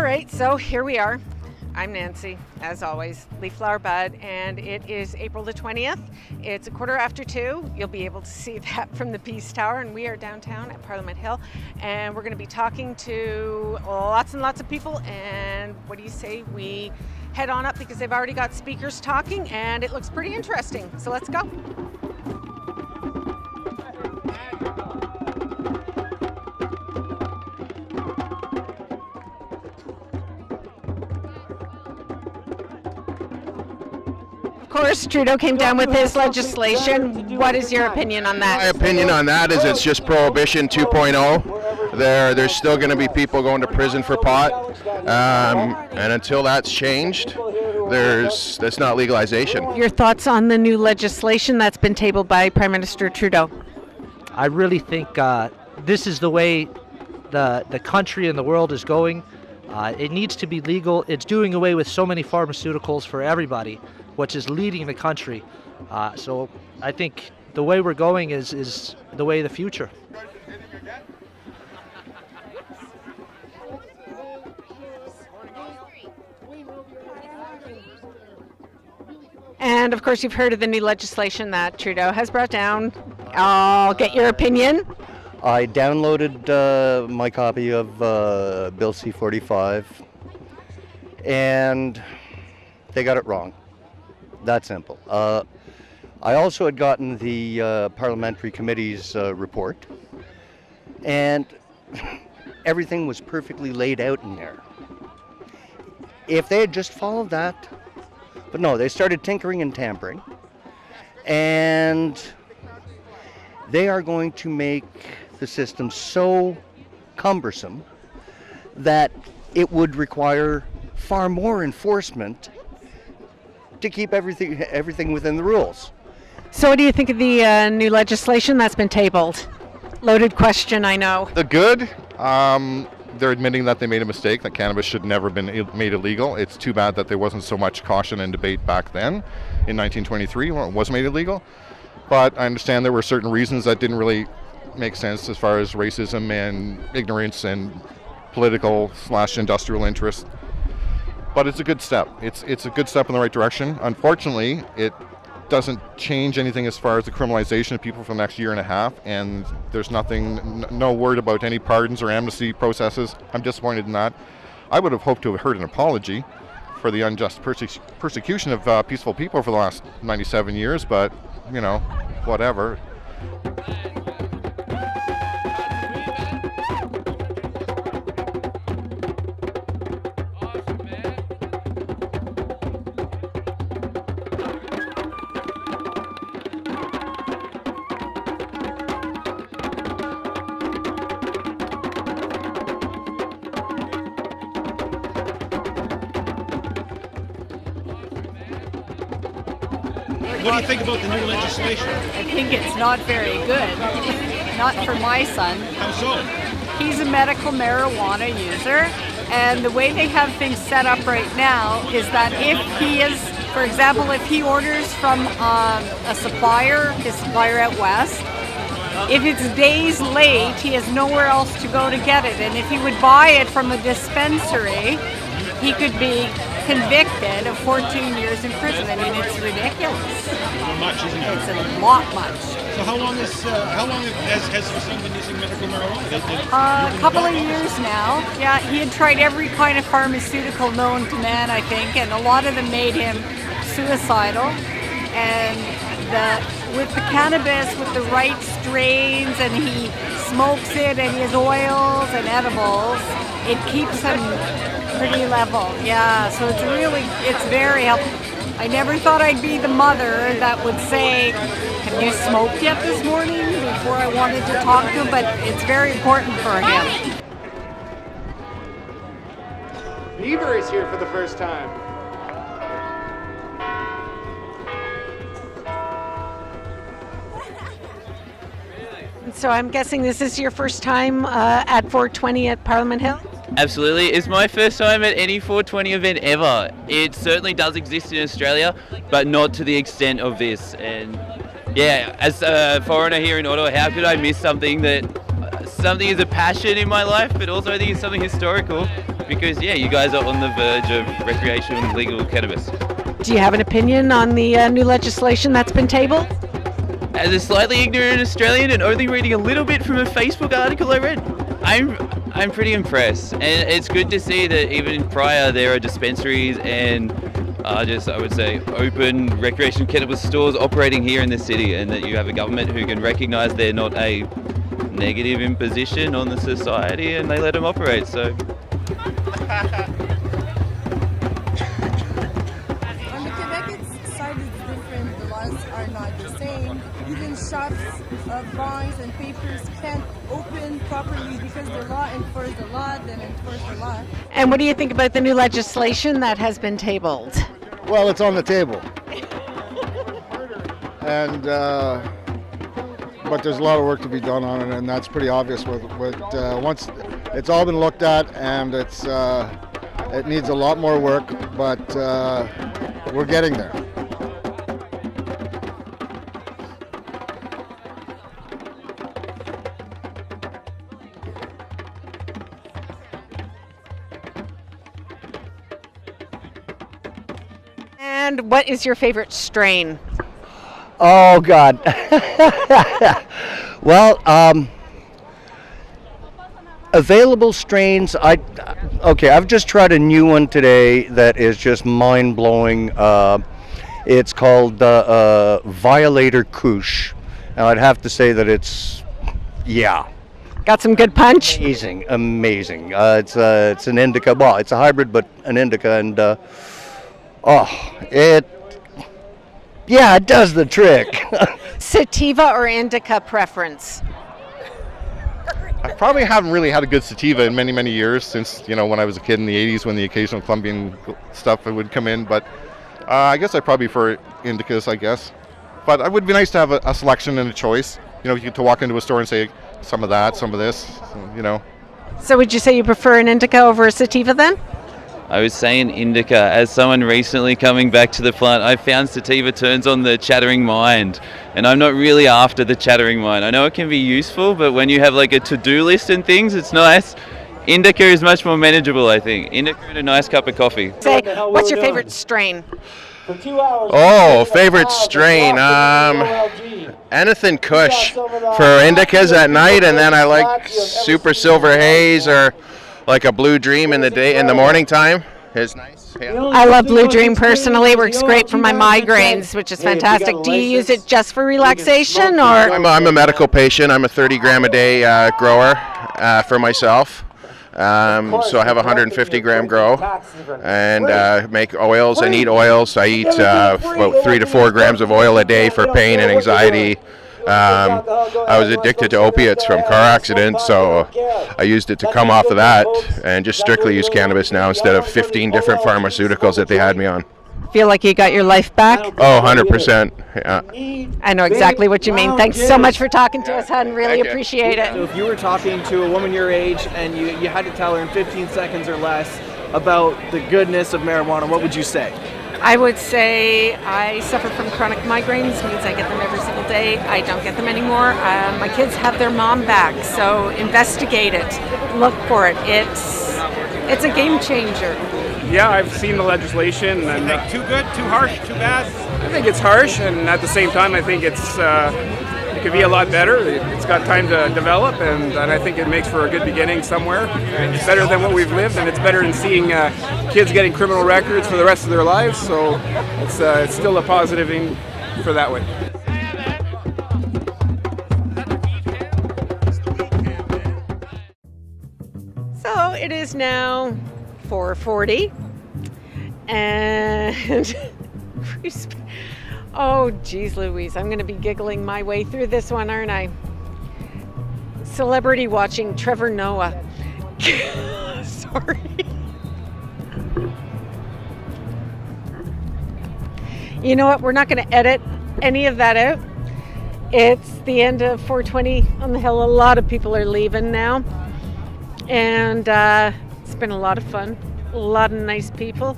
right, so here we are. I'm Nancy, as always, Leaf Flower Bud, and it is April the 20th. It's 2:15. You'll be able to see that from the Peace Tower, and we are downtown at Parliament Hill, and we're going to be talking to lots and lots of people, and what do you say we head on up, because they've already got speakers talking, and it looks pretty interesting, so let's go. Of course, Trudeau came down with his legislation. What is your opinion on that? My opinion on that is it's just Prohibition 2.0. There's still going to be people going to prison for pot, and until that's changed, that's not legalization. Your thoughts on the new legislation that's been tabled by Prime Minister Trudeau? I really think this is the way the country and the world is going. It needs to be legal. It's doing away with so many pharmaceuticals for everybody, which is leading the country. So I think the way we're going is the way of the future. And of course, you've heard of the new legislation that Trudeau has brought down. I'll get your opinion. I downloaded my copy of Bill C-45, and they got it wrong. That simple. I also had gotten the parliamentary committee's report, and everything was perfectly laid out in there. If they had just followed that, but no, they started tinkering and tampering, and they are going to make the system so cumbersome that it would require far more enforcement to keep everything within the rules. So what do you think of the new legislation that's been tabled? Loaded question, I know. The good, they're admitting that they made a mistake, that cannabis should never have been made illegal. It's too bad that there wasn't so much caution and debate back then in 1923 when it was made illegal. But I understand there were certain reasons that didn't really make sense as far as racism and ignorance and political/industrial interest. But it's a good step. It's a good step in the right direction. Unfortunately, it doesn't change anything as far as the criminalization of people for the next year and a half, and there's no word about any pardons or amnesty processes. I'm disappointed in that. I would have hoped to have heard an apology for the unjust persecution of peaceful people for the last 97 years, but, whatever. What do you think about the new legislation? I think it's not very good. Not for my son. How so? He's a medical marijuana user, and the way they have things set up right now is that if he is, for example, if he orders from a supplier, his supplier out west, if it's days late, he has nowhere else to go to get it. And if he would buy it from a dispensary, he could be convicted of 14 years in prison. I mean, it's ridiculous. Much, isn't it? It's a lot much. So how long has your son been using medical marijuana? A couple of years now. Yeah, he had tried every kind of pharmaceutical known to man, I think, and a lot of them made him suicidal. And with the cannabis, with the right strains, and he smokes it, and he has oils and edibles, it keeps him pretty level. Yeah, so it's very helpful. I never thought I'd be the mother that would say, have you smoked yet this morning, before I wanted to talk to him, but it's very important for him. Bieber is here for the first time. So I'm guessing this is your first time at 420 at Parliament Hill? Absolutely. It's my first time at any 420 event ever. It certainly does exist in Australia, but not to the extent of this. And yeah, as a foreigner here in Ottawa, how could I miss something is a passion in my life, but also I think it's something historical. because yeah, you guys are on the verge of recreational legal cannabis. Do you have an opinion on the new legislation that's been tabled? As a slightly ignorant Australian and only reading a little bit from a Facebook article I read, I'm pretty impressed, and it's good to see that even prior there are dispensaries and I would say open recreational cannabis stores operating here in the city, and that you have a government who can recognise they're not a negative imposition on the society and they let them operate. So. On the Quebec side it's different, the laws are not the same. Even shops, bars and papers can't open properly because the law enforces the law, then enforce the law. And what do you think about the new legislation that has been tabled? Well, it's on the table. And but there's a lot of work to be done on it, and that's pretty obvious with once it's all been looked at, and it needs a lot more work, but we're getting there. And what is your favorite strain? Oh God. Well, available strains. I've just tried a new one today that is just mind-blowing. It's called Violator Kush. Now I'd have to say that it's, yeah. Got some good punch? Amazing. It's an indica. Well, it's a hybrid, but an indica, and it does the trick. Sativa or indica preference? I probably haven't really had a good sativa in many, many years since, when I was a kid in the 80s when the occasional Colombian stuff would come in. But I guess I probably prefer indicas, I guess. But it would be nice to have a selection and a choice. To walk into a store and say, some of that, some of this, So would you say you prefer an indica over a sativa then? I was saying indica. As someone recently coming back to the plant, I found sativa turns on the chattering mind, and I'm not really after the chattering mind. I know it can be useful, but when you have like a to-do list and things, it's nice. Indica is much more manageable, I think. Indica and a nice cup of coffee. Say, what's your favorite strain? Oh, favorite strain. Anything Kush for indicas at night, and then I like Super Silver Haze or like a Blue Dream in the morning time is nice. Yeah. I love Blue Dream personally. It works great for my migraines, which is fantastic. Do you use it just for relaxation, or? I'm a medical patient. I'm a 30 gram a day grower for myself. So I have a 150 gram grow and make oils. I need oils. I eat about 3 to 4 grams of oil a day for pain and anxiety. I was addicted to opiates from car accidents, so I used it to come off of that and just strictly use cannabis now instead of 15 different pharmaceuticals that they had me on. Feel like you got your life back? Oh, 100%. Yeah. I know exactly what you mean. Thanks so much for talking to us, hon. Really appreciate it. So if you were talking to a woman your age and you had to tell her in 15 seconds or less about the goodness of marijuana, what would you say? I would say I suffer from chronic migraines, means I get them every single day. I don't get them anymore. My kids have their mom back, so investigate it. Look for it. It's a game changer. Yeah, I've seen the legislation. And Too good, too harsh, too bad? I think it's harsh, and at the same time, I think it could be a lot better. It's got time to develop, and I think it makes for a good beginning somewhere. It's better than what we've lived, and it's better than seeing kids getting criminal records for the rest of their lives. So it's still a positive thing for that way. So it is now 4:40, and oh geez Louise, I'm going to be giggling my way through this one, aren't I? Celebrity watching Trevor Noah. Sorry. You know what? We're not going to edit any of that out. It's the end of 420 on the Hill. A lot of people are leaving now. And it's been a lot of fun. A lot of nice people.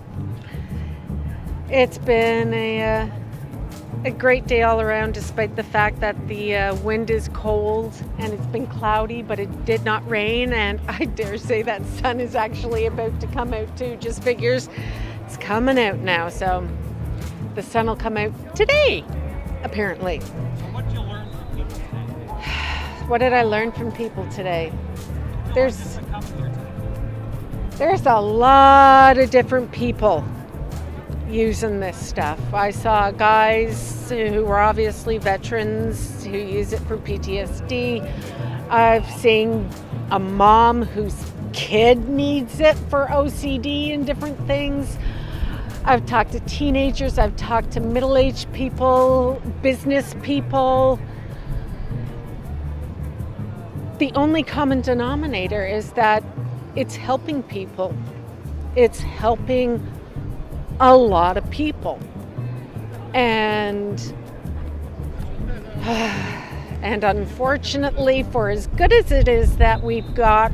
It's been a a great day all around, despite the fact that the wind is cold and it's been cloudy, but it did not rain. And I dare say that sun is actually about to come out too. Just figures it's coming out now. So the sun will come out today, apparently. What did you learn from people today? What did I learn from people today? There's a lot of different people using this stuff. I saw guys who were obviously veterans who use it for PTSD. I've seen a mom whose kid needs it for OCD and different things. I've talked to teenagers, I've talked to middle-aged people, business people. The only common denominator is that it's helping people. It's helping a lot of people. And unfortunately, for as good as it is that we've got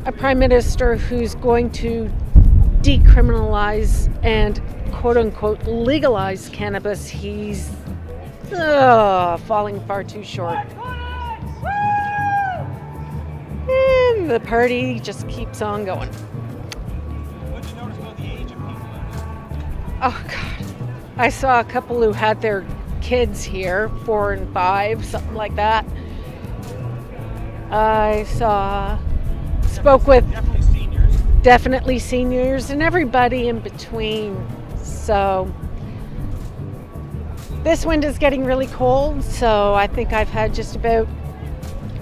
a prime minister who's going to decriminalize and quote-unquote legalize cannabis, he's falling far too short. And the party just keeps on going. What did you notice about the age of people? Oh God, I saw a couple who had their kids here, 4 and 5, something like that. I spoke with definitely seniors and everybody in between. So this wind is getting really cold, so I think I've had just about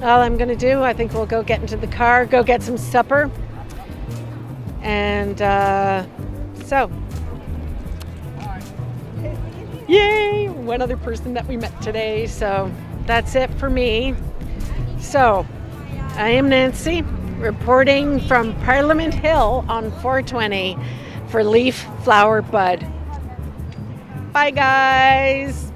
all I'm going to do. I think we'll go get into the car, go get some supper. And so, yay, one other person that we met today. So that's it for me. So I am Nancy, reporting from Parliament Hill on 420 for Leaf, Flower, Bud. Bye, guys.